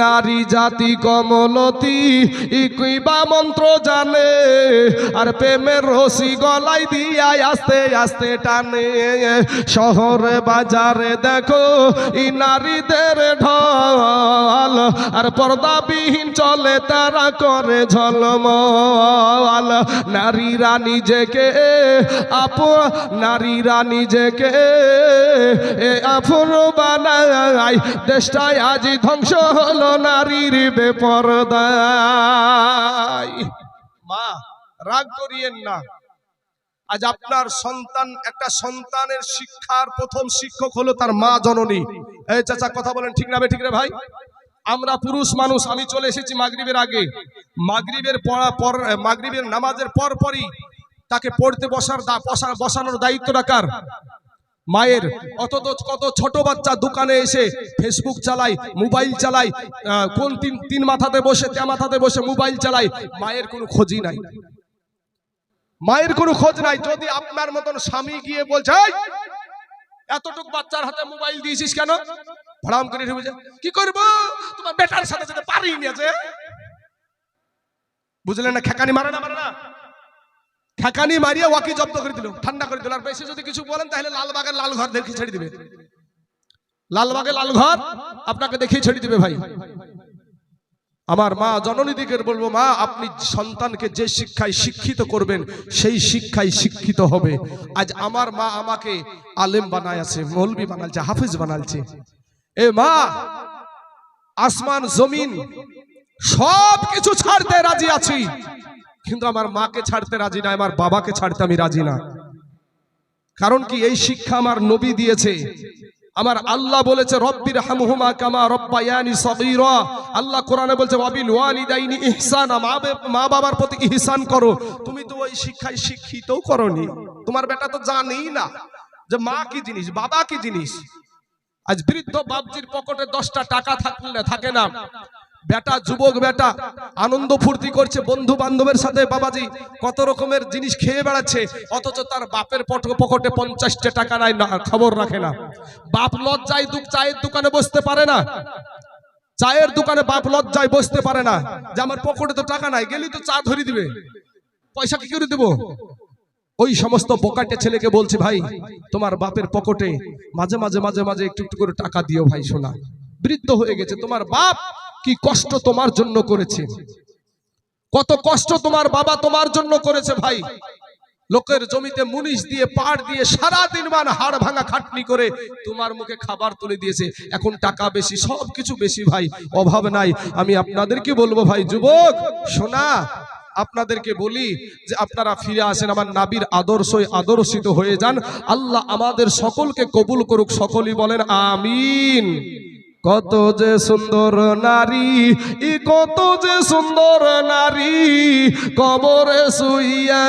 নারী জাতি কমলতি ইকুইবা মন্ত্র জানে আর প্রেমের রশি গলায় দিয়া আস্তে আস্তে টানে। শহরে বাজারে দেখো ই নারীদের ঢল আর পর্দাবিহীন চলে তারা করে ঝলমল। নারীরা নিজেকে আপন বানায় দেশটায় আজ ধ্বংস হলো নারীর বেপরদায়। মা রাগ করিয়েন না, আজ আপনার সন্তান, একটা সন্তানের শিক্ষার প্রথম শিক্ষক হলো তার মা জননী। এই চাচা কথা বলেন ঠিক না বে ঠিক রে ভাই? আমরা পুরুষ মানুষ, আমি চলে এসেছি মাগরিবের আগে, মাগরিবের নামাজের পরই তাকে পড়তে বসানোর দায়িত্বটা কার? মায়ের। অত কত ছোট বাচ্চা দোকানে এসে ফেসবুক চালায়, মোবাইল চালায়, কোন তিন মাথাতে বসে তে মাথাতে বসে মোবাইল চালায়, মায়ের কোনো খোঁজই নাই, মায়ের কোনো খোঁজ নাই। যদি আপনার মতন স্বামী গিয়ে বলছে এতটুক বাচ্চার হাতে মোবাইল দিয়েছিস কেন, ভড়াম করে কি করবো তোমার বেটার সাথে যেতে পারি না, যে বুঝলেন না? খেকানি মারে না, খেকানি মারিয়ে ওয়াকি জব্দ করে দিল, ঠান্ডা করে দিল। আর বেশি যদি কিছু বলেন তাহলে লালবাগের লাল ঘর দেখে ছেড়ে দিবে, লালবাগের লাল ঘর আপনাকে দেখিয়ে ছেড়ে দিবে। ভাই আমার মা জননী দিকে বলবো, মা আপনি সন্তানকে যে শিক্ষায় শিক্ষিত করবেন সেই শিক্ষায় শিক্ষিত হবে। আজ আমার মা আমাকে আলেম বানায় আছে, মৌলবি বানালছে, হাফিজ বানালছে। এ মা আসমান জমিন সব কিছু ছাড়তে রাজি আছি, কিন্তু আমার মাকে ছাড়তে রাজি না, আমার বাবাকে ছাড়তে আমি রাজি না। কারণ কি? এই শিক্ষা আমার নবী দিয়েছে। আমার আল্লাহ বলেছে রব্বির হামহুমা কামা রব্বায়ানি সগীরা। আল্লাহ কোরআনে বলছে ওয়াবিল ওয়ালিদাইনি ইহসানা, মা বাবার প্রতি ইহসান করো। তুমি তো ওই শিক্ষায় শিক্ষিতও করনি, তোমার বেটা তো জানেই না যে মা কি জিনিস, বাবা কি জিনিস। আজ বৃদ্ধ বাপজির পকেটে 10টা টাকা থাকে না, বেটা যুবক বেটা আনন্দ ফুর্তি করছে বন্ধু বান্ধবের সাথে, বাবাজি কত রকমের জিনিস খেয়ে বেড়াচ্ছে, অথচ তার বাপের পকেটে 50টা টাকা নাই, খবর রাখে না। বাপ লজ্জায় চায়ের দোকানে বসতে পারে না, চায়ের দোকানে বাপ লজ্জায় বসতে পারে না যে আমার পকেটে তো টাকা নাই, গেলি তো চা ধরে দিবে, পয়সা কি করে দেবো। ওই সমস্ত বোকাটে ছেলেকে বলছি, ভাই তোমার বাপের পকেটে মাঝে মাঝে একটু একটু করে টাকা দিও ভাই। শোনা, বৃদ্ধ হয়ে গেছে, তোমার বাপ কি কষ্ট তোমার জন্য করেছে, কত কষ্ট তোমার বাবা তোমার জন্য করেছে। ভাই লোকের জমিতে মুনিশ দিয়ে পাড় দিয়ে সারাদিন মান হাড় ভাঙা খাটনি করে তোমার মুখে খাবার তুলে দিয়েছে। এখন টাকা বেশি, সব কিছু বেশি, ভাই অভাব নাই। আমি আপনাদেরকে বলবো ভাই যুবক শোনা, আপনাদেরকে বলি যে আপনারা ফিরে আসেন, আমার নবীর আদর্শই আদর্শিত হয়ে যান। আল্লাহ আমাদের সকলকে কবুল করুক, সকলেই বলেন আমিন। কত যে সুন্দর নারী, কত যে সুন্দর নারী কবরে শুইয়া,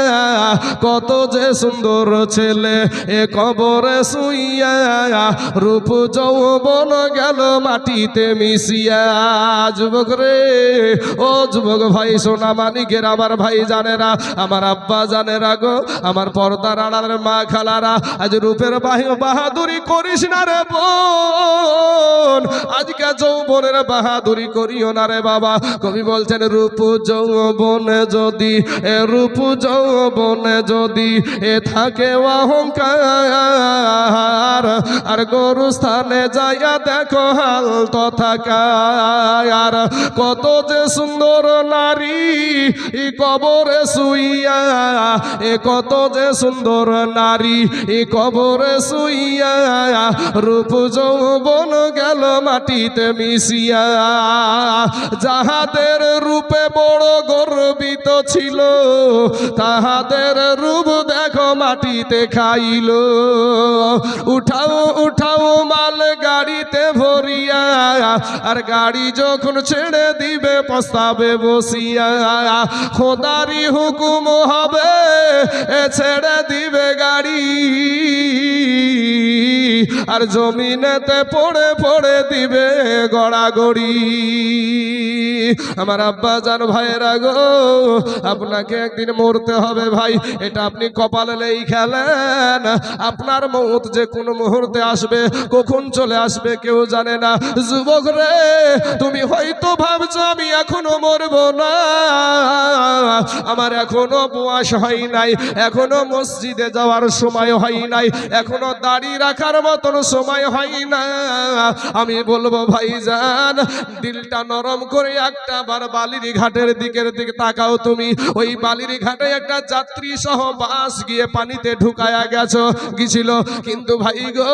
কত যে সুন্দর ছেলে এ কবরে শুইয়া, রূপ যৌবন গেল মাটিতে মিশিয়া। যুবক রে, ও যুবক ভাই সোনা মানিকের আমার ভাই জানেরা, আমার আব্বা জানেরা গো, আমার পর্দার আড়ালের মা খালারা, আজ রূপের বাহাদুরি করিস না রে বোন, আজকে যৌবনের বাহাদুরি করিও না রে বাবা। কবি বলছেন রূপ যৌবনে যদি, রূপ যৌবনে যদি থাকে অহংকার, আর গরু স্থানে যাইয়া দেখো হাল তথাকার। কত যে সুন্দর নারী কবরে শুইয়া, কত যে সুন্দর নারী কবরে শুইয়া, রূপ যৌবন গেল মাটিতে মিশিয়া। যাহাদের রূপে বড় গর্বিত ছিল, তাহাদের রূপ দেখো মাটিতে খাইল। উঠাও উঠাও মাল গাড়িতে ভরিয়া, আর গাড়ি যখন ছেড়ে দিবে পস্তাবে বসিয়া। খোদারি হুকুম হবে ছেড়ে দিবে গাড়ি, আর জমিনেতে পড়ে পড়ে দিবে দিবে গড়াগড়ি। আমার আব্বা জান ভাইয়েরা গো, আপনাকে একদিন মরতে হবে ভাই, এটা আপনি কপালে খেলেন। আপনার মৌত যে কোন মুহূর্তে আসবে, কখন চলে আসবে কেউ জানে না। যুবক রে, তুমি হয়তো ভাবছো আমি এখনো মরবো না, আমার এখনো বয়স হয় নাই, এখনো মসজিদে যাওয়ার সময় হয় নাই, এখনো দাড়ি রাখার মতন সময় হয় না। আমি বলবো ভাইজান, দিলটা নরম করে একটা বার বালির ঘাটের দিকে তাকাও। তুমি ওই বালির ঘাটে একটা যাত্রী সহ বাস গিয়ে পানিতে ঢুকায়া গেছিল, কিন্তু ভাই গো,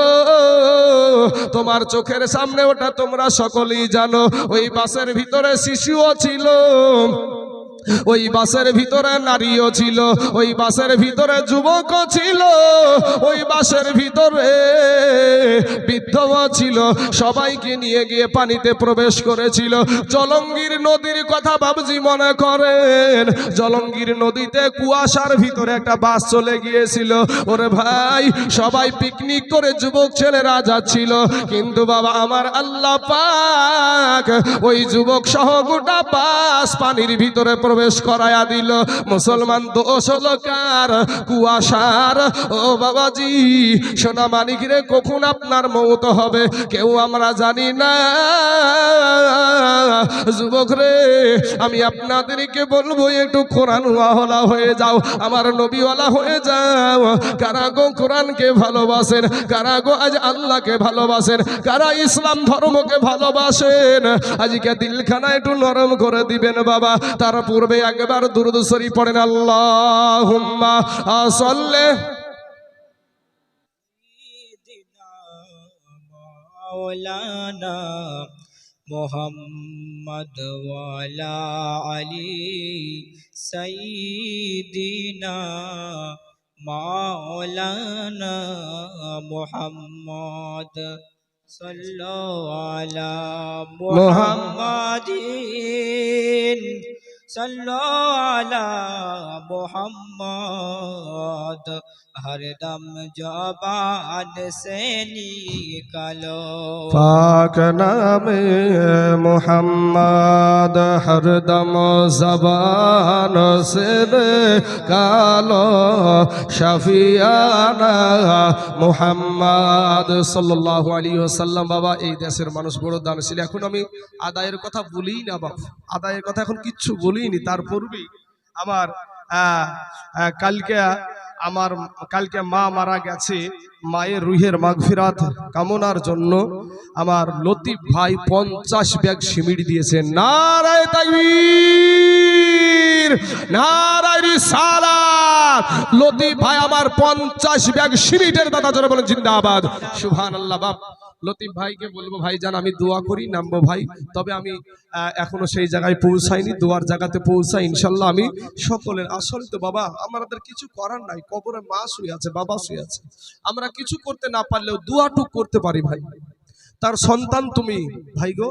তোমার চোখের সামনে ওটা তোমরা সকলেই জানো, ওই বাসের ভিতরে শিশুও ছিল, ওই বাসের ভিতরে নারীও ছিল, ওই বাসের ভিতরে যুবকও ছিল, ওই বাসের ভিতরে বৃদ্ধও ছিল। সবাইকে নিয়ে গিয়ে পানিতে প্রবেশ করেছিল। জলঙ্গির নদীর কথা বাবজি মনে করেন, জলঙ্গির নদীতে কুয়াশার ভিতরে একটা বাস চলে গিয়েছিল। ওরে ভাই, সবাই পিকনিক করে যুবক ছেলেরা যাচ্ছিল, কিন্তু বাবা আমার আল্লাহ পাক ওই যুবক সহ গোটা বাস পানির ভিতরে প্রবেশ করায়া দিল। মুসলমান দোষ হলো কার? কুয়াশার। ও বাবাজি, সোনা মানিক রে, কখন আপনার মৌত হবে কেউ আমরা জানি না। যুবক রে, আমি আপনাদেরকে বলবো, একটু কোরআন ওয়ালা হয়ে যাও, আমার নবীওয়ালা হয়ে যাও। কারা গো কোরআনকে ভালোবাসেন, কারা গো আজ আল্লাহকে ভালোবাসেন, কারা ইসলাম ধর্মকে ভালোবাসেন, আজকে দিলখানা একটু নরম করে দিবেন বাবা। তার পূর্বে একবার দুরূদ শরীফ পড়েন, আল্লাহুম্মা সাল্লি মাওলানা মুহাম্মদ ওয়ালা আলী সাইয়্যিদিনা মাওলানা মুহাম্মদ সাল্লাল্লাহু আলা মুহাম্মাদিন সাল্লাল্লাহু আলা মুহাম্মদ हरदम ज़बान से निकालो पाक नामे मुहम्मद, हरदम ज़बान से निकालो शफियाना मुहम्मद सल्लल्लाहु अलैहि वसल्लम। बाबा, এই দেশের মানুষ বড় দানশীল। এখন আমি আদায়ের কথা বলি না বাবা, আদায়ের কথা এখন কিচ্ছু বলিনি। তার পূর্বেই আমার কালকে মা মারা গেছে, মায়ের রুহের মাগফিরাত কামনার জন্য আমার লতিফ ভাই 50 ব্যাগ সিমেন্ট দিয়েছেন। নারায়ে তাকবীর, নারায়ে রিসালাত। লতিফ ভাই আমার 50 ব্যাগ সিমেন্টের দাদা, জোরে বলেন জিন্দাবাদ, সুবহানাল্লাহ। বাপ লতিফ ভাইকে বলবো, ভাইজান আমি দোয়া করি, নামবো ভাই, তবে আমি এখনো সেই জায়গায় পৌঁছাইনি, দোয়ার জায়গাতে পৌঁছাই ইনশাল্লাহ। আমি সকলের আসল তো বাবা, আমাদের কিছু করার নাই, কবরে মা শুয়ে আছে, বাবা শুয়ে আছে, আমরা কিছু করতে না পারলেও দোয়াটুক করতে পারি ভাই। তার সন্তান তুমি ভাই গো,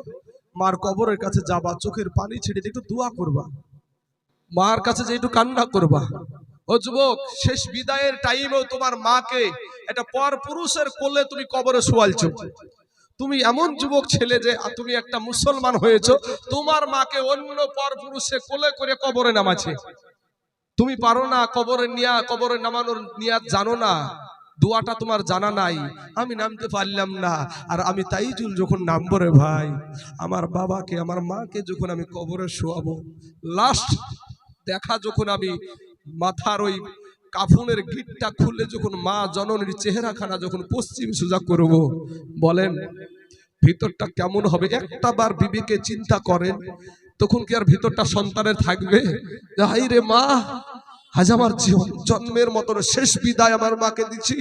মার কবরের কাছে যাবা, চোখের পানি ছেড়ে একটু দোয়া করবা, মার কাছে যে একটু কান্না করবা। ও যুবক, শেষ বিদায়ের টাইমেও তোমার মাকে একটা পর পুরুষের কোলে তুমি কবরে শোয়ালছো। তুমি এমন যুবক ছেলে যে তুমি একটা মুসলমান হয়েছো, তোমার মাকে অন্য পর পুরুষে কোলে করে কবরে নামাছে। তুমি পারো না কবরে নামানোর নিয়াত জানো না, দোয়াটা তোমার জানা নাই। আমি নামতে পারলাম না, আর আমি তাই যখন নামবো রে ভাই, আমার বাবাকে আমার মাকে যখন আমি কবরে শোয়াবো, লাস্ট দেখা যখন আমি মাথার ওই কাফনের গিটটা খুলে যখন মা জননীর চেহারাখানা যখন পশ্চিম সোজা করব, বলেন ভিতরটা কেমন হবে? একটা বার বিবেকে চিন্তা করেন, তখন কি আর ভিতরটা সন্তানের থাকবে? হাই রে মা, আজ আমার জন্মের মতন শেষ বিদায় আমার মাকে দিচ্ছি।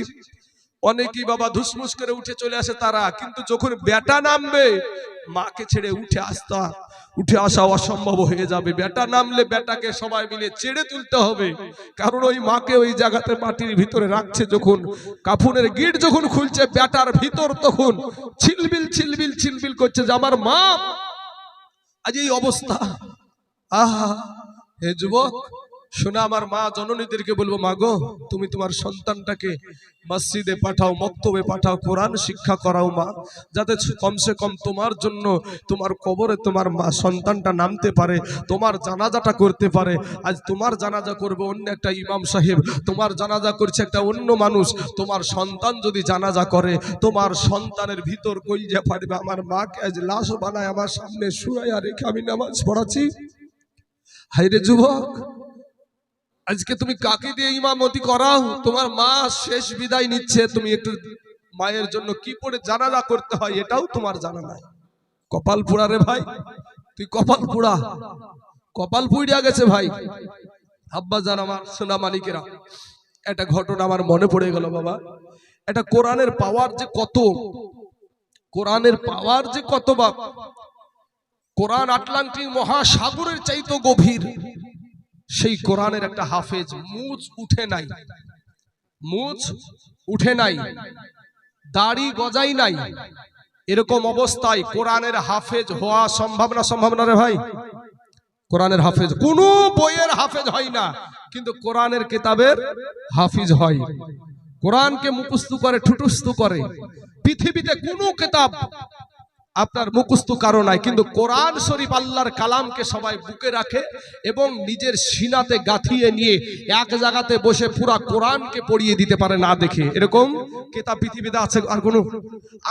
অনেকেই বাবা ধুসমুস করে উঠে চলে আসে তারা, কিন্তু যখন বেটা নামবে মাকে ছেড়ে উঠে আসা অসম্ভব হয়ে যাবে। বেটা নামলে বেটাকে সবাই মিলে ছেড়ে তুলতে হবে, কারণ ওই মাকে ওই জায়গাতে মাটির ভিতরে রাখছে। যখন কাফনের গিট যখন খুলছে, বেটার ভিতর তখন ছিলবিল ছিলবিল ছিলবিল করছে যে আমার মা আজ এই অবস্থা। আহা, হে যুবক, শোনা আমার মা জননীদেরকে বলবো, মা গো, তুমি তোমার সন্তানটাকে মসজিদে পাঠাও, মক্তবে পাঠাও, কোরআন শিক্ষা করাও মা, যাতে কমসে কম তোমার জন্য তোমার কবরে তোমার মা সন্তানটা নামতে পারে, তোমার জানাজাটা করতে পারে। আজ তোমার জানাজা করবে অন্য একটা ইমাম সাহেব, তোমার জানাজা করছে একটা অন্য মানুষ, তোমার সন্তান যদি জানাজা করে, তোমার সন্তানের ভিতর কইজা ফাটবে। আমার মাকে আজ লাশ বানায় আমার সামনে শুয়াইয়া রেখে আমি নামাজ পড়াচ্ছি। হায়রে যুবক, আজকে তুমি কাকে দিয়ে ইমামতি করাও? তোমার মা শেষ বিদায় নিচ্ছে, তুমি একটু মায়ের জন্য কি পড়ে জানাজা করতে হয় এটাও তোমার জানা নাই। কপাল পোড়া রে ভাই, তুই কপাল পোড়া, কপাল পুড়িয়া গেছে ভাই। আব্বা জান আমার সোনা মালিকেরা, একটা ঘটনা আমার মনে পড়ে গেল বাবা। এটা কোরআনের পাওয়ার যে কত, কোরআনের পাওয়ার যে কত বাপ। কোরআন আটলান্টিক মহাসাগরের চাইতো গভীর। সেই কোরআনের একটা হাফেজ, মুজ উঠে নাই, মুজ উঠে নাই, দাড়ি গজাই নাই, এরকম অবস্থায় কোরআনের হাফেজ হওয়া সম্ভব না? সম্ভব না রে ভাই? কোরআনের হাফেজ কোন বইয়ের হাফেজ হয় না, কিন্তু কোরআনের কিতাবের হাফিজ হয়। কোরআনকে মুখস্থ করে, ঠুটুস্থ করে। পৃথিবীতে কোনো কিতাব আপনার মুখস্থ কারো নাই, কিন্তু কোরআন শরীফ আল্লাহর কালামকে সবাই বুকে রাখে এবং নিজের সিনাতে গাঁথিয়ে নিয়ে এক জায়গাতে বসে পুরা কোরআনকে পড়িয়ে দিতে পারে না দেখে। এরকম কিতাব পৃথিবীতে আছে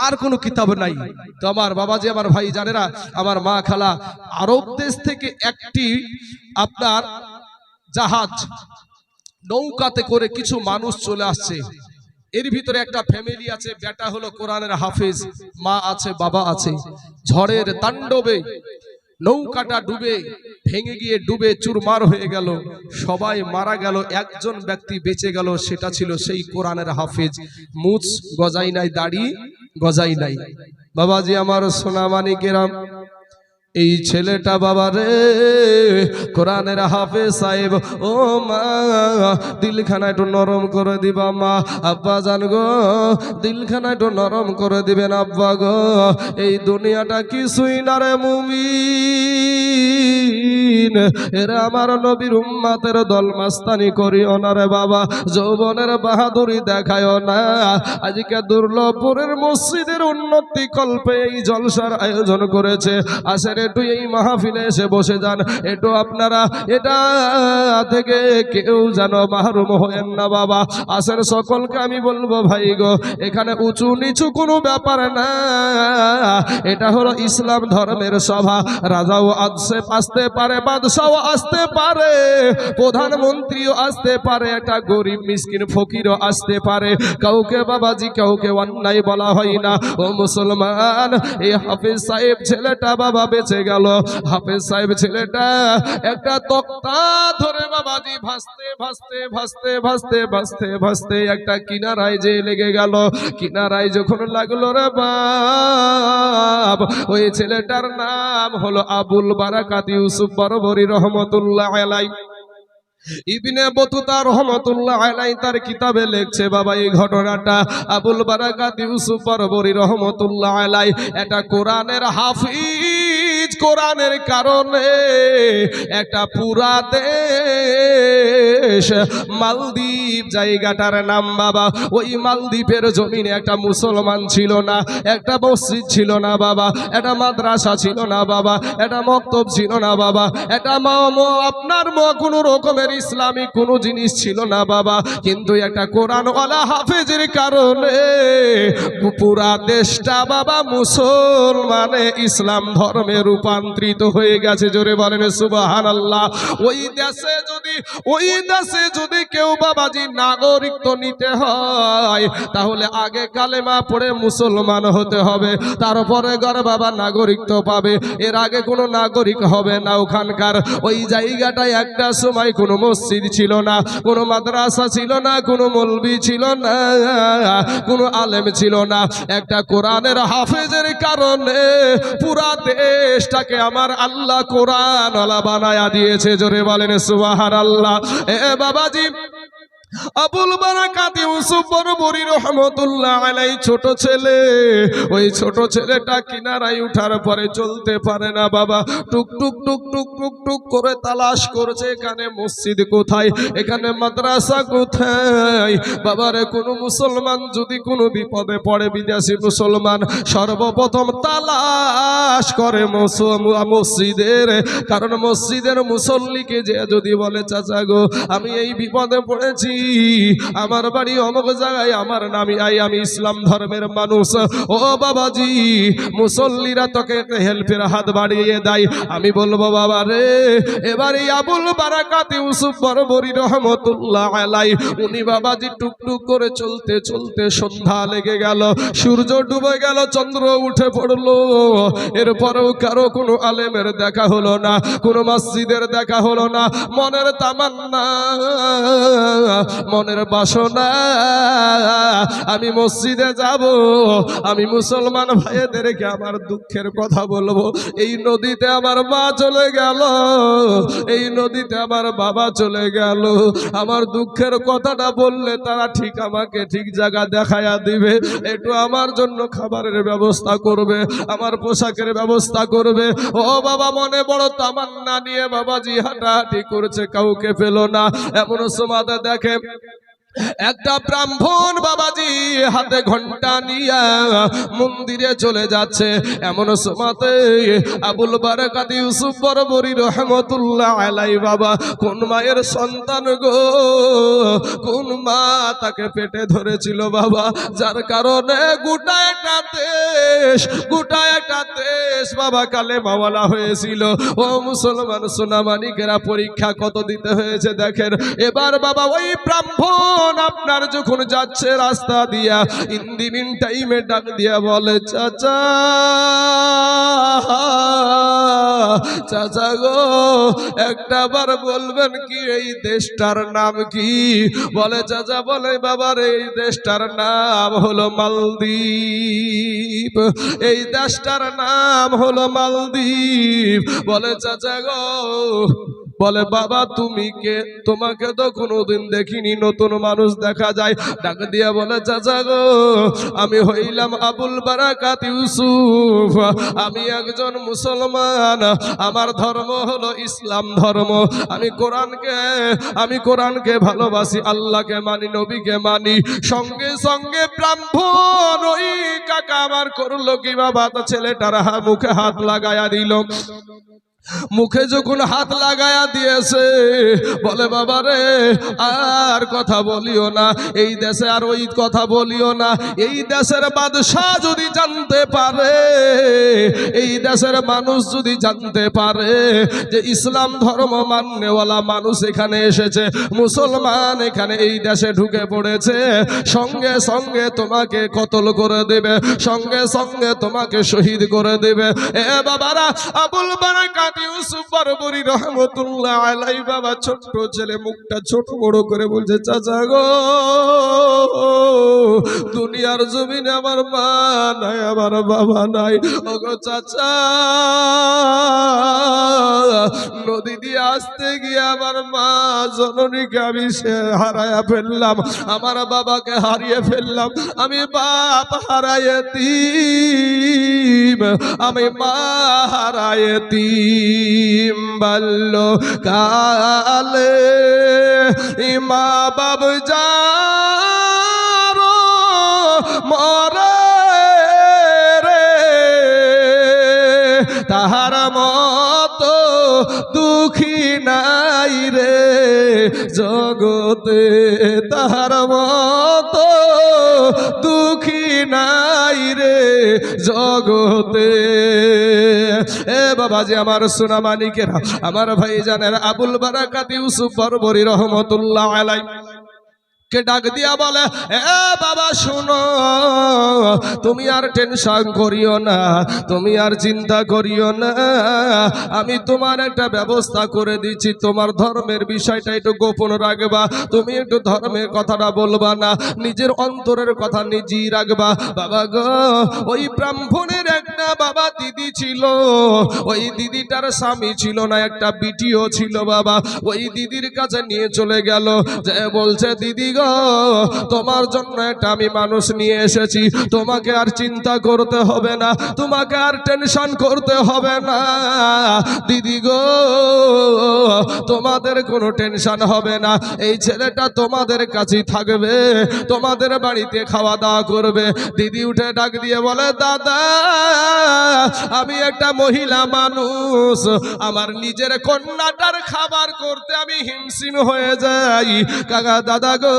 আর কোনো কিতাব নাই। তো আমার বাবাজি, আমার ভাই জানেরা, আমার মা খালা, আরব দেশ থেকে একটি আপনার জাহাজ নৌকাতে করে কিছু মানুষ চলে আসছে। এর ভিতরে একটা ফ্যামিলি আছে, বেটা হলো কোরআনের হাফেজ, মা আছে, বাবা আছে। ঝড়ের তাণ্ডবে নৌকাটা ডুবে ভেঙে গিয়ে ডুবে চুরমার হয়ে গেল, সবাই মারা গেল, একজন ব্যক্তি বেঁচে গেল, সেটা ছিল সেই কোরআনের হাফেজ। মুছ গজাই নাই, দাড়ি গজাই নাই। বাবাজি আমার সোনা মানিকেরা, এই ছেলেটা বাবা রে কোরআনের হাফেজ সাহেব। ও মা, দিলখানা একটু নরম করে দিবা মা। আব্বা জান গো, দিলখানা একটু নরম করে দিবেন আব্বা গো। এই দুনিয়াটা কিছুই না রে মুমিন, এরা আমার নবীর উম্মতের দল মাস্তানি করিও না রে বাবা, যৌবনের বাহাদুরি দেখায়ও না। আজকে দুর্লভপুরের মসজিদের উন্নতি কল্পে এই জলসার আয়োজন করেছে। আসেন একটু এই মাহফিলে এসে বসে যান, একটু আপনারা এটা থেকে কেউ যেন মাহরুম হয়েন না বাবা। আসেন, সকলকে আমি বলবো ভাই গো, এখানে উঁচু নিচু কোনো ব্যাপার না, এটা হলো ইসলাম ধর্মের সভা। রাজাও আসতে পারে, বাদশাও আসতে পারে, প্রধানমন্ত্রীও আসতে পারে, একটা গরিব মিসকিন ফকিরও আসতে পারে। কাউকে বাবাজি কাউকে অন্যায় বলা হয় না। ও মুসলমান, এই হাফেজ সাহেব ছেলেটা বাবা বেঁচে গেল। হাফেজ সাহেব ছেলেটা একটা তক্তা ধরে বাবাজি ভাসতে ভাসতে ভাসতে ভাসতে ভাসতে ভাসতে একটা কিনারায় যে লেগে গেল। কিনারায় যখন লাগলো রে বাপ, ওই ছেলেটার নাম হলো আবুল বারাকাত ইউসুফ বরবরী রহমতুল্লাহ আলাইহি। ইবনে বতুতা রহমতুল্লাহ আলাইহি তার কিতাবে লিখছে বাবা এই ঘটনাটা। আবুল বারাকাত ইউসুফ বরবরী রহমতুল্লাহ আলাইহি এটা কোরআনের হাফিজ, কোরআনের কারণে একটা পুরা দেশ মালদ্বীপ জায়গাটার নাম বাবা। ওই মালদ্বীপের জমিনে একটা মুসলমান ছিল না, একটা মসজিদ ছিল না বাবা, একটা মাদ্রাসা ছিল না বাবা, একটা মক্তব ছিল না বাবা, একটা আপনার কোনো রকমের ইসলামিক কোনো জিনিস ছিল না বাবা। কিন্তু একটা কোরআনওয়ালা হাফেজের কারণে পুরা দেশটা বাবা মুসলমানে ইসলাম ধর্মে রূপান্তরিত হয়ে গেছে। জোরে বলেন সুবহানাল্লাহ। ওই দেশে যদি কেউ বাবাজি নাগরিকত্ব নিতে হয়, তাহলে আগে কালেমা পড়ে মুসলমান হতে হবে, তারপরে ঘর বাবা নাগরিকত্ব পাবে। এর আগে কোনো নাগরিক হবে না। ওখানকার ওই জায়গাটায় একটা সময় কোনো মসজিদ ছিল না, কোনো মাদ্রাসা ছিল না, কোনো মৌলবি ছিল না, কোনো আলেম ছিল না। একটা কোরআনের হাফেজের কারণে পুরা দেশটাকে আমার আল্লাহ কোরআনওয়ালা বানায়া দিয়েছে। জোরে বলেন সুবহানাল্লাহ। এ বাবাজি, আবুল বারাকাত ইউসুফ বরবরী রহমতুল্লাহ আলাই ছোট ছেলে, ওই ছোট ছেলেটা কিনারায় উঠার পরে চলতে পারে না বাবা, টুক টুক টুক টুক টুক টুক করে তালাশ করছে এখানে মসজিদ কোথায়, এখানে মাদ্রাসা কোথায়। বাবারে কোনো মুসলমান যদি কোনো বিপদে পড়ে, বিদেশি মুসলমান সর্বপ্রথম তালাশ করে মসজিদের, কারণ মসজিদের মুসল্লিকে যে যদি বলে চাচা গো আমি এই বিপদে পড়েছি, আমার বাড়ি অমুক জায়গায়, আমার নামই আমি ইসলাম ধর্মের মানুষ, ও বাবাজি মুসল্লিরা তোকে হেল্পের হাত বাড়িয়ে দেয়। আমি বলবো বাবা রে, এবারে আবুল বারাকাত ইউসুফ বরবরী রহমতুল্লাহ আলাই উনি বাবাজি টুকটুক করে চলতে চলতে সন্ধ্যা লেগে গেল, সূর্য ডুবে গেল, চন্দ্র উঠে পড়লো, এরপরেও কারো কোনো আলেমের দেখা হলো না, কোনো মসজিদের দেখা হলো না। মনের তামান্না, মনের বাসনা আমি মসজিদে যাব, আমি মুসলমান ভাইদেরকে আমার দুঃখের কথা বলবো। এই নদীতে আমার মা চলে গেল, এই নদীতে আমার বাবা চলে গেল, আমার দুঃখের কথাটা বললে তারা ঠিক আমাকে ঠিক জায়গা দেখায়া দিবে, একটু আমার জন্য খাবারের ব্যবস্থা করবে, আমার পোশাকের ব্যবস্থা করবে। ও বাবা মনে বড় তামান্না নিয়ে বাবাজি হাঁটাহাঁটি করছে, কাউকে পেল না। এমন সমাজে দেখে একটা ব্রাহ্মণ বাবাজি হাতে ঘন্টা নিয়ে মন্দিরে চলে যাচ্ছে, এমন সময়তে আবুল বারাকাত ইউসুফ বরবরী রহমতুল্লাহ আলাই বাবা কোন মায়ের সন্তান গো, কোন মা তাকে পেটে ধরেছিল বাবা, যার কারণে গোটা একটা দেশ বাবা কালেমাওয়ালা হয়েছিল। ও মুসলমান সোনামানিকেরা, পরীক্ষা কত দিতে হয়েছে দেখেন। এবার বাবা ওই ব্রাহ্মণ আপনার যখন যাচ্ছে রাস্তা দিয়া, ইন টাইমে ডাক দিয়া বলে চাচা, চাচা গো একটা বার বলবেন কি এই দেশটার নাম কি? বলে চাচা, বলে বাবার এই দেশটার নাম হলো মালদ্বীপ, এই দেশটার নাম হলো মালদ্বীপ। বলে চাচা গো, বলে বাবা তুমি কে? তোমাকে তো কোনোদিন দেখিনি, নতুন মানুষ দেখা যায়। ডাক দিয়া বলে চাচা গো আমি হইলাম আবুল বারাকাত ইউসুফ, আমি একজন মুসলমান, আমার ধর্ম হলো ইসলাম ধর্ম, আমি কোরআনকে ভালোবাসি, আল্লাহকে মানি, নবীকে মানি। সঙ্গে সঙ্গে ব্রাহ্মণ ওই কাকা আমার করলো কি বাবা, তো ছেলেটার মুখে হাত লাগায়া দিল। মুখে যখন হাত লাগায়া দিয়েছে বলে বাবা রে আর কথা বলিও না, এই দেশে আর ওই কথা বলিও না, এই দেশের বাদশাহ যদি জানতে পারে, এই দেশের মানুষ যদি জানতে পারে যে ইসলাম ধর্ম মাননেওয়ালা মানুষ এখানে এসেছে, মুসলমান এখানে এই দেশে ঢুকে পড়েছে, সঙ্গে সঙ্গে তোমাকে কতল করে দেবে, সঙ্গে সঙ্গে তোমাকে শহীদ করে দেবে। এ বাবারা, আবুল বারাকাত ইউসুফ বরবরী রহমতুল্লাহ আলাই বাবা ছোট্ট ছেলে মুখটা ছোট বড় করে বলছে চাচা গো দুনিয়ার জমিনে আমার মা নাই, আমার বাবা নাই, ওগো চাচা নদী দিয়ে আসতে গিয়ে আমার মা জননীকে আমি হারায়া ফেললাম, আমার বাবাকে হারিয়ে ফেললাম, আমি বাপ হারায়েতিম, আমি মা হারায়েতিম। বলল কালে মা বাপ যারো মরে রে, তাহার মতো দুঃখী নাই রে জগতে, তাহার মতো দুঃখী নাই রে জগতে। এ বাবাজি আমার সোনা মানিকেরা, আমার ভাই জানের আবুল বারাকাত ইউসুফ বরবরী রহমতুল্লাহ আলাই কে ডাক দিয়া বলে, এ বাবা শোনো, তুমি আর টেনশন করিও না, তুমি আর চিন্তা করিও না, আমি তোমার একটা ব্যবস্থা করে দিচ্ছি। তোমার ধর্মের বিষয়টা একটু গোপন রাখবা, তুমি একটু ধর্মের কথাটা বলবা না, নিজের অন্তরের কথা নিজেই রাখবা। বাবা গো, ওই ব্রাহ্মণের একটা বাবা দিদি ছিল, ওই দিদিটার স্বামী ছিল না, একটা বিটিও ছিল বাবা। ওই দিদির কাছে নিয়ে চলে গেল, যে বলছে, দিদি গো, তোমার জন্য একটা আমি মানুষ নিয়ে এসেছি, তোমাকে আর চিন্তা করতে হবে না, তোমাকে আর টেনশন করতে হবে না। দিদি গো, তোমাদের কোনো টেনশন হবে না, এই ছেলেটা তোমাদের কাছেই থাকবে, তোমাদের বাড়িতে খাওয়া দাওয়া করবে। দিদি উঠে ডাক দিয়ে বলে, দাদা, আমি একটা মহিলা মানুষ, আমার নিজের কন্যাটার খাবার করতে আমি হিমশিম হয়ে যাই। কাকা দাদা গো,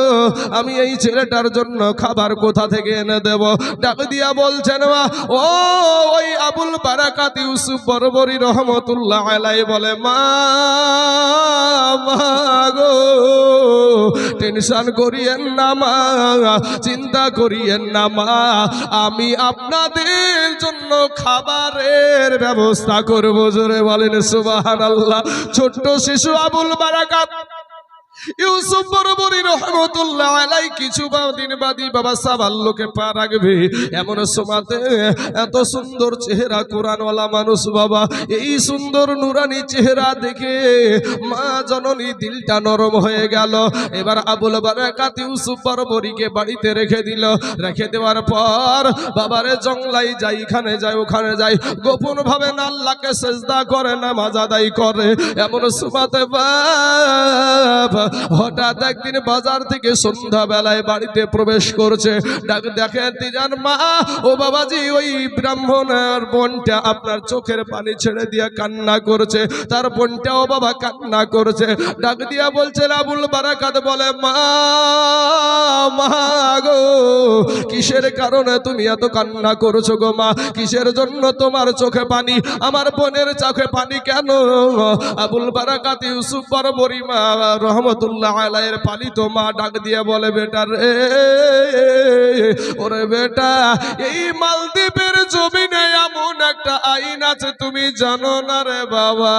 আমি এই ছেলেটার জন্য খাবার কোথা থেকে এনে দেব? ডাক দিয়া বলছেন, ও ওই আবুল বারাকাত ইউসুফ বরবরী রহমতুল্লাহ আলাইহি বলে, মা গো, টেনশন করিয়েন না মা, চিন্তা করিয়েন না মা, আমি আপনাদের জন্য খাবারের ব্যবস্থা করব। জোরে বলেন সুবহানাল্লাহ। ছোট্ট শিশু আবুল বারাকাত ইউসুফ বরবরী রহমতুল্লাহ আলাইহি কিছু দিন বাদী বাবা সাবাল্লোকে পা রাখবে, এমন সময়তে এত সুন্দর চেহারা কোরআনওয়ালা মানুষ বাবা, এই সুন্দর নুরানি চেহারা দেখে মা জননী দিলটা নরম হয়ে গেল। এবার আবুল বারাকাত ইউসুফ বরবরীকে বাড়িতে রেখে দিল। রেখে দেওয়ার পর বাবারে জংলাই যাই, এখানে যায় ওখানে যায়, গোপন ভাবে না আল্লাহকে সেজদা করে, নামাজ আদায় করে। এমন সময়তে বাবা হঠাৎ একদিন বাজার থেকে সন্ধ্যা বেলায় বাড়িতে প্রবেশ করছে। দেখেন তিজান মা, ও বাবাজি, ওই ব্রাহ্মণের বোনটা আপনার চোখের পানি ছেড়ে দিয়া কান্না করছে, তার বোনটাও বাবা কান্না করছে। ডাক দিয়া বলছে, আবুল বারাকাত বলে, মা গো, কিসের কারণে তুমি এত কান্না করছো গো মা? কিসের জন্য তোমার চোখে পানি? আমার বোনের চোখে পানি কেন? আবুল বারাকাত ইউসুফ বরবরী মা রহমতুল্লাহ আলাইহির পালিত মা ডাক দিয়ে বলে, বেটা রে, ওরে বেটা, এই মালদ্বীপের জমিনে এমন একটা আইন আছে তুমি জানো না রে বাবা?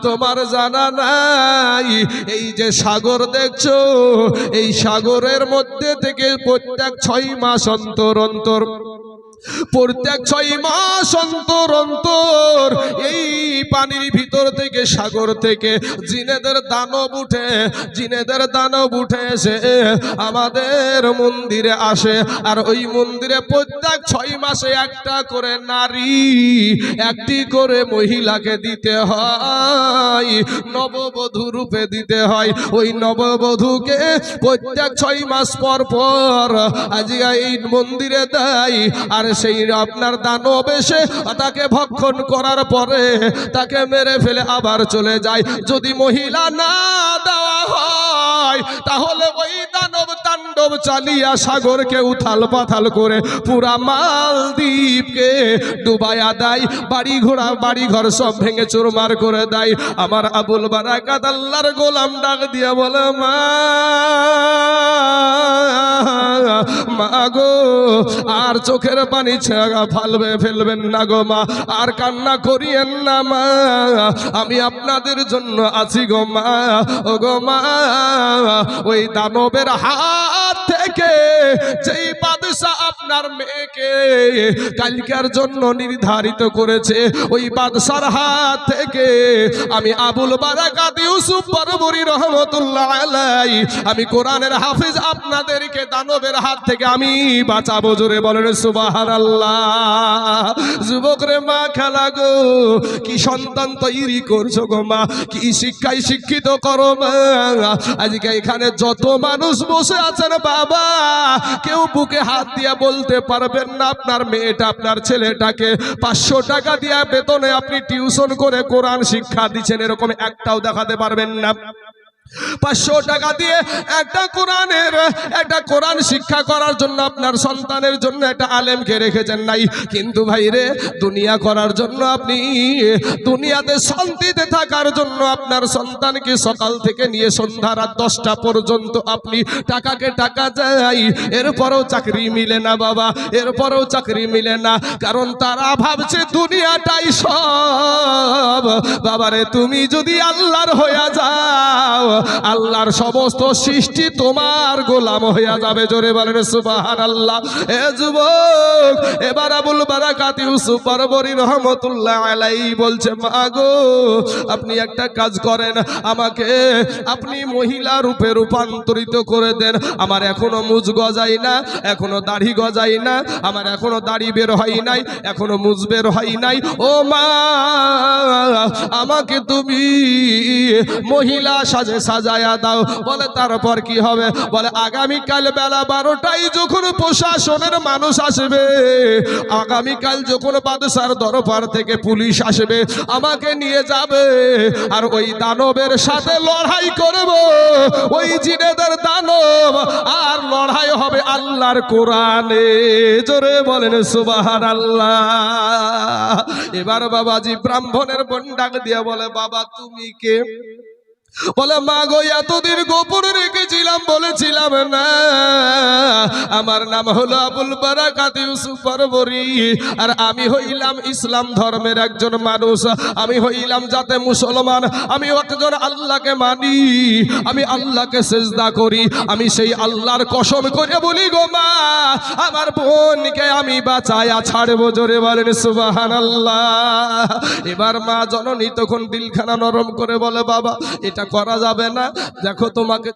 তোমার জানা নাই? এই যে সাগর দেখছো, এই সাগরের মধ্যে থেকে প্রত্যেক 6 মাস অন্তর অন্তর, প্রত্যেক 6 মাস অন্তর অন্তর এই পানির ভিতর থেকে, সাগর থেকে জিনেদের দানব উঠে, জিনেদের দানব উঠে এসে আমাদের মন্দিরে আসে। আর ওই মন্দিরে প্রত্যেক 6 মাসে একটা করে নারী, একটি করে মহিলাকে দিতে হয়, নববধূ রূপে দিতে হয়। ওই নববধূকে প্রত্যেক 6 মাস পর পর আজকে এই মন্দিরে দেয়। আর সেই আপনার দানব এসে তাকে ভক্ষণ করার পরে তাকে মেরে ফেলে আবার চলে যায়। যদি মহিলা না দেওয়া হয়, তাহলে ওই দানব তাণ্ডব চালিয়া সাগরকে উথাল পাথাল করে পুরা মালদ্বীপকে ডুবাইয়া দেয়, বাড়ি ঘর সব ভেঙে চুরমার করে দেয়। আমার আবুল বারাকাত আল্লাহর গোলাম ডাক দিয়া বলে, মা গো, আর চোখের পানি ফেলবেন না গো মা, আর কান্না করিয়েন না মা, আমি আপনাদের জন্য আছি গো মা। ও গো মা, ওই দানবের হাত থেকে যেই বাদশা আপনার মেয়েকে কালকের জন্য নির্ধারিত করেছে, ওই বাদশার হাত থেকে আমি আবুল বারাকাত ইউসুফ বরবরী রহমতুল্লাহ আলাইহি, আমি কোরআনের হাফিজ, আপনাদেরকে দানবের হাত থেকে আমি বাঁচাবো। জোরে বলেন সুবহানাল্লাহ। যুবক রে মা খেলা গো, কি সন্তান তৈরি করছো গো মা, কি শিক্ষায় শিক্ষিত করো মা। আজকে এখানে যত মানুষ বসে আছেন বাবা, কেউ বুকে হাত দিয়া বলতে পারবেন না আপনার মেয়েটা, আপনার ছেলেটাকে 500 টাকা দিয়া বেতনে আপনি টিউশন করে কোরআন শিক্ষা দিচ্ছেন, এরকম একটাও দেখাতে পারবেন না। 500 টাকা দিয়ে একটা কোরআন শিক্ষা করার জন্য আপনার সন্তানের জন্য একটা আলেমকে রেখেছেন নাই, কিন্তু ভাই রে দুনিয়া করার জন্য আপনি দুনিয়াতে শান্তিতে থাকার জন্য আপনার সন্তানকে সকাল থেকে নিয়ে সন্ধ্যা রাত 10টা পর্যন্ত আপনি টাকাকে টাকা চাই, এরপরেও চাকরি মিলে না বাবা, এরপরেও চাকরি মিলে না, কারণ তারা ভাবছে দুনিয়াটাই সব। বাবারে তুমি যদি আল্লাহর হয়ে যাও, আল্লাহর সমস্ত সৃষ্টি তোমার গোলাম হয়ে যাবে। জোরে বলেন সুবহানাল্লাহ। এ যুবক, এবার আবুল বারাকাত ইউসুফ বরবরী রহমতুল্লাহ আলাইহি বলছে, মা গো আপনি একটা কাজ করেন, আমাকে আপনি মহিলা রূপে রূপান্তরিত করে দেন। আমার এখনো মুজ গজাই না, এখনো দাড়ি গজাই না, আমার এখনো দাড়ি বের হয় নাই, এখনো মুজ বের হয় নাই। ও মা, আমাকে তুমি মহিলা সাজে সাজায়া দাও। বলে তারপর কি হবে? বলে আগামীকাল বেলা 12টায় যখন প্রশাসনের মানুষ আসবে, আগামীকাল যখন বাদশার দরবার থেকে পুলিশ আসবে, আমাকে নিয়ে যাবে আর ওই দানবের সাথে লড়াই করব, ওই জিনেদের দানব, আর লড়াই হবে আল্লাহর কোরআনে। জোরে বলেন সুবহানাল্লাহ। এবার বাবাজি ব্রাহ্মণের বোন ডাক দিয়ে বলে, বাবা তুমি কে? বলে মা গো এতদিন গোপন রেখেছিলাম, বলেছিলাম না, আমার নাম হলো আবুল বারাকাত ইউসুফ বরবরী, আর আমি হইলাম ইসলাম ধর্মের একজন মানুষ, আমি হইলাম যাতে মুসলমান, আমি একজন আল্লাহকে মানি, আমি আল্লাহকে সিজদা করি, আমি সেই আল্লাহর কসম করে বলি গো মা, আমার বোনকে আমি বাঁচায়া ছাড়বো। জোরে বলেন সুবহানাল্লাহ। এবার মা জননী তখন দিলখানা নরম করে বলে, বাবা এটা করা যাবে না, দেখো তোমাকে